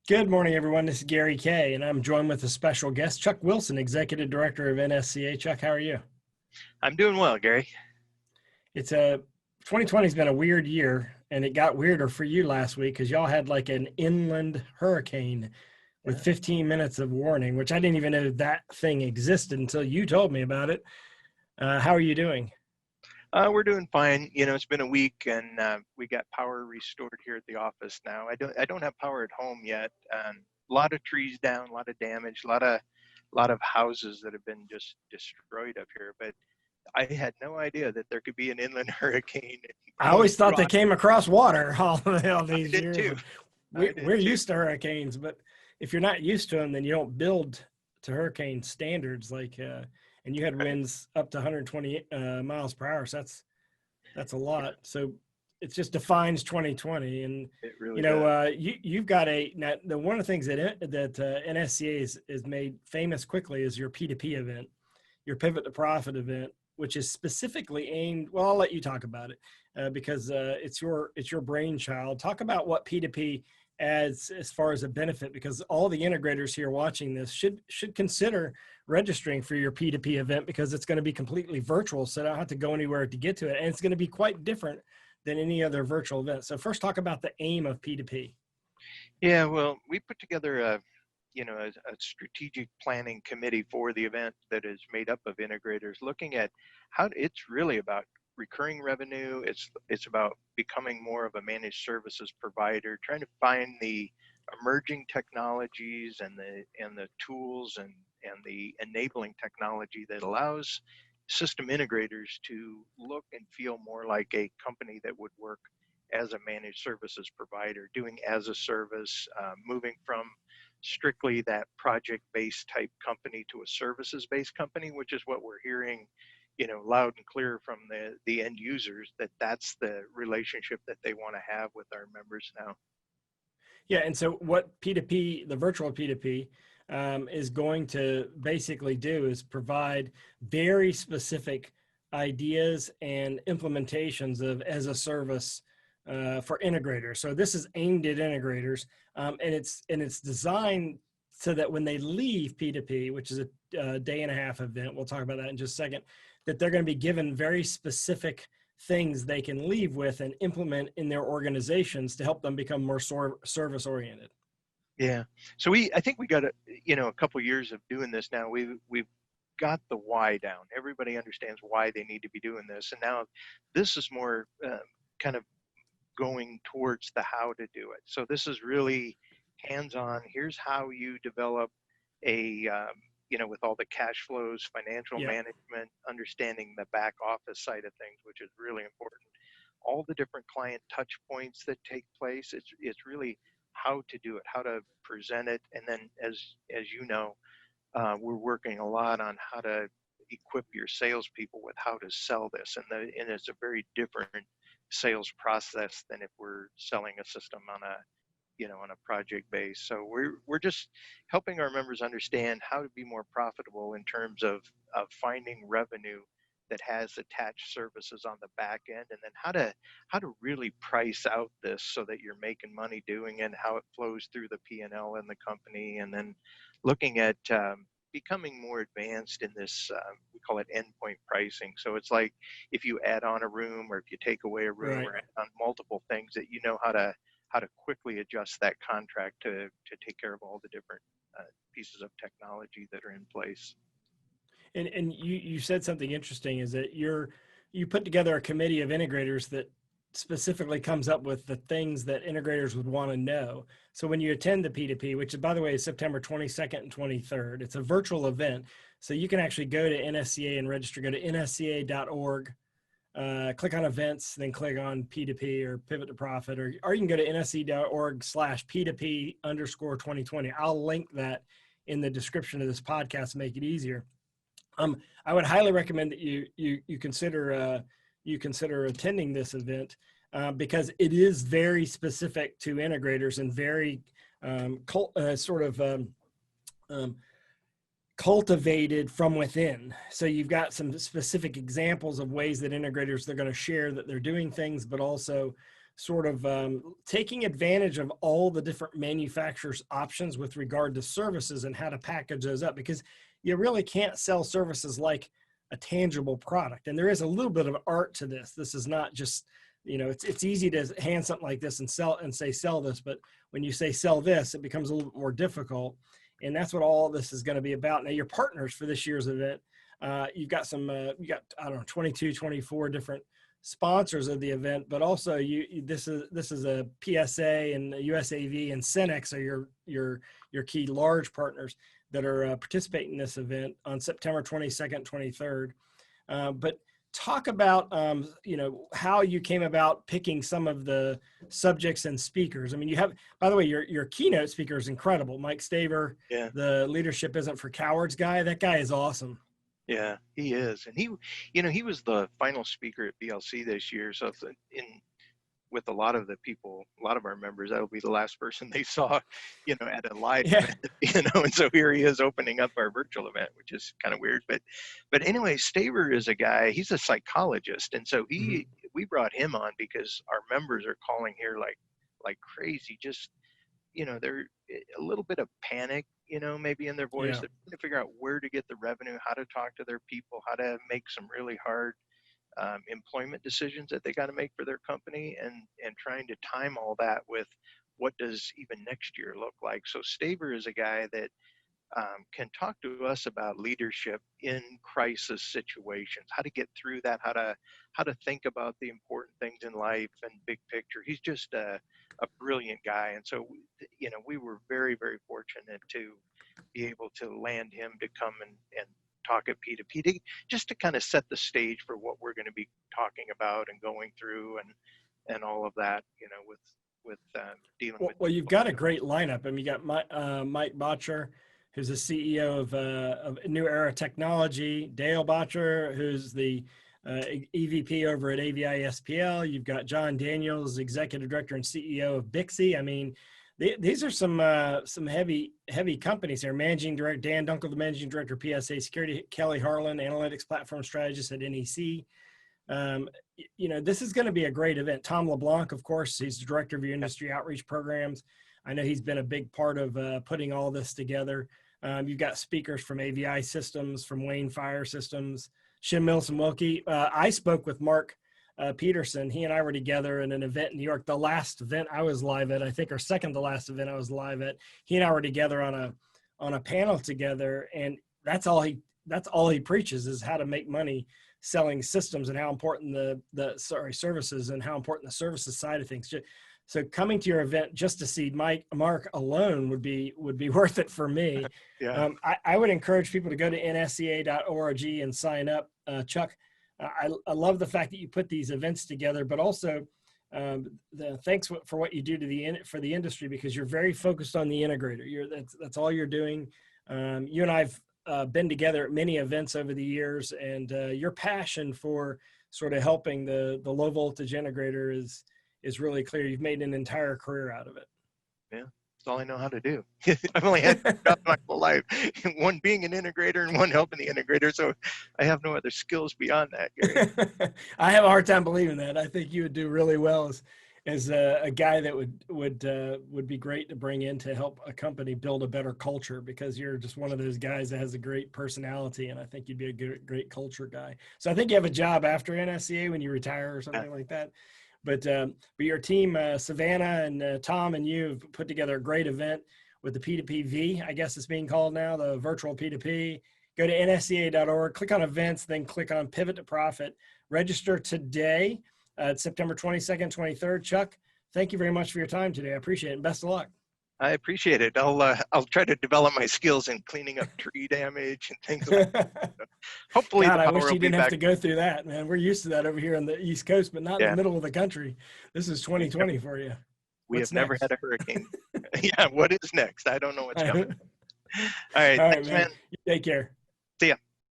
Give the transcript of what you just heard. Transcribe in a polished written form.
Good morning, everyone. This is Gary Kay, and I'm joined with a special guest, Chuck Wilson, Executive Director of NSCA. Chuck, how are you? I'm doing well, Gary. It's a 2020 has been a weird year, and it got weirder for you last week because y'all had like an inland hurricane with Yeah. 15 minutes of warning, which I didn't even know that thing existed until you told me about it. How are you doing? We're doing fine. It's been a week, and we got power restored here at the office now. I don't have power at home yet. A lot of trees down, a lot of damage, a lot of houses that have been just destroyed up here. But I had no idea that there could be an inland hurricane I going always thought through. they came across water all I these did years. too. I did We're too. used to hurricanes, but if you're not used to them, then you don't build to hurricane standards. And you had Right. winds up to 120 miles per hour. So that's a lot. So it just defines 2020. And It really does. you've got one of the things that NSCA is made famous quickly is your P2P event, your pivot to profit event, which is specifically aimed. Well, I'll let you talk about it because it's your brainchild. Talk about what P2P adds as far as a benefit, because all the integrators here watching this should consider registering for your P2P event because it's going to be completely virtual, so I don't have to go anywhere to get to it, and it's going to be quite different than any other virtual event. So first, talk about the aim of P2P. Yeah. Well, we put together a strategic planning committee for the event that is made up of integrators, looking at how it's really about recurring revenue. It's about becoming more of a managed services provider, trying to find the emerging technologies and the tools and the enabling technology that allows system integrators to look and feel more like a company that would work as a managed services provider, doing as a service, moving from strictly that project-based type company to a services-based company, which is what we're hearing, loud and clear from the end users, that's the relationship that they want to have with our members now. Yeah, and so what P2P, the virtual P2P, is going to basically do is provide very specific ideas and implementations of as a service for integrators. So this is aimed at integrators, and it's designed so that when they leave P2P, which is a day and a half event, we'll talk about that in just a second, that they're going to be given very specific things they can leave with and implement in their organizations to help them become more service oriented. Yeah. So I think we got a couple years of doing this now. We've got the why down. Everybody understands why they need to be doing this, and now this is more kind of going towards the how to do it. So this is really hands-on. Here's how you develop a with all the cash flows, financial Yeah. management, understanding the back office side of things, which is really important. All the different client touch points that take place. It's really how to do it, how to present it, and then as you know, we're working a lot on how to equip your salespeople with how to sell this, and it's a very different sales process than if we're selling a system on a project base. So we're just helping our members understand how to be more profitable in terms of finding revenue that has attached services on the back end, and then how to really price out this so that you're making money doing it, how it flows through the P&L in the company, and then looking at becoming more advanced in this, we call it endpoint pricing. So it's like if you add on a room, or if you take away a room, Right. or add on multiple things, that you know how to quickly adjust that contract to take care of all the different pieces of technology that are in place. And you said something interesting is that you put together a committee of integrators that specifically comes up with the things that integrators would want to know. So when you attend the P2P, which by the way is September 22nd and 23rd, it's a virtual event. So you can actually go to NSCA and register. Go to nsca.org, click on events, then click on P2P or pivot to profit, or you can go to nsc.org/P2P_2020. I'll link that in the description of this podcast to make it easier. I would highly recommend that you consider attending this event because it is very specific to integrators and very cultivated from within. So you've got some specific examples of ways that integrators, they're going to share that they're doing things, but also sort of taking advantage of all the different manufacturers' options with regard to services and how to package those up, because you really can't sell services like a tangible product. And there is a little bit of art to this. This is not just, it's easy to hand something like this and sell this, but when you say sell this, it becomes a little bit more difficult. And that's what all this is going to be about. Now, your partners for this year's event, you've got I don't know, 22, 24 different sponsors of the event, but also this is a PSA and USAV and Cenex are your key large partners that are participating in this event on September 22nd, 23rd. But talk about how you came about picking some of the subjects and speakers. I mean, you have, by the way, your keynote speaker is incredible, Mike Staver. Yeah. The Leadership Isn't for Cowards guy. That guy is awesome. Yeah, he is. And he was the final speaker at BLC this year. So with a lot of the people, a lot of our members, that'll be the last person they saw, at a live event, and so here he is opening up our virtual event, which is kind of weird. But anyway, Staver is a guy, he's a psychologist. And so we brought him on because our members are calling here like crazy. Just, they're a little bit of panic, maybe in their voice. Yeah. They're trying to figure out where to get the revenue, how to talk to their people, how to make some really hard employment decisions that they got to make for their company, and trying to time all that with what does even next year look like. So Staver is a guy that can talk to us about leadership in crisis situations, how to get through that, how to think about the important things in life and big picture. He's just a brilliant guy. And so, we were very, very fortunate to be able to land him to come and talk at P2P, just to kind of set the stage for what we're going to be talking about and going through and all of that, with dealing with. Well, you've got a great lineup. I mean, you got Mike Botcher, who's the CEO of New Era Technology, Dale Botcher, who's the EVP over at AVI SPL. You've got John Daniels, Executive Director and CEO of Bixby. I mean, these are some heavy companies here. Managing Director Dan Dunkel, the Managing Director of PSA Security, Kelly Harlan, Analytics Platform Strategist at NEC. This is going to be a great event. Tom LeBlanc, of course, he's the Director of your Industry Outreach Programs. I know he's been a big part of putting all this together. You've got speakers from AVI Systems, from Wayne Fire Systems, Shim Milson Wilkie. I spoke with Mark Peterson. He and I were together in an event in New York. The last event I was live at, I think, or second to last event I was live at, he and I were together on a panel together, and that's all he preaches is how to make money selling systems and how important services and how important the services side of things. So coming to your event just to see Mark alone would be worth it for me. Yeah. I would encourage people to go to nsca.org and sign up. Chuck, I love the fact that you put these events together, but also thanks for what you do for the industry, because you're very focused on the integrator. That's all you're doing. You and I've been together at many events over the years, and your passion for sort of helping the low voltage integrator is really clear. You've made an entire career out of it. Yeah, that's all I know how to do. I've only had two jobs my whole life, one being an integrator and one helping the integrator. So I have no other skills beyond that, Gary. I have a hard time believing that. I think you would do really well as a guy that would be great to bring in to help a company build a better culture, because you're just one of those guys that has a great personality, and I think you'd be a great culture guy. So I think you have a job after NSCA when you retire or something like that. But your team, Savannah and Tom and you, have put together a great event with the P2PV, I guess it's being called now, the virtual P2P. Go to nsca.org, click on events, then click on Pivot to Profit. Register today. September 22nd, 23rd. Chuck, thank you very much for your time today. I appreciate it, and best of luck. I appreciate it. I'll try to develop my skills in cleaning up tree damage and things like that. Hopefully, God, I wish you didn't have to go through that, man. We're used to that over here on the East Coast, but not in the middle of the country. This is 2020 for you. We have never had a hurricane. Yeah, what is next? I don't know what's coming. All right, thanks, man. You take care.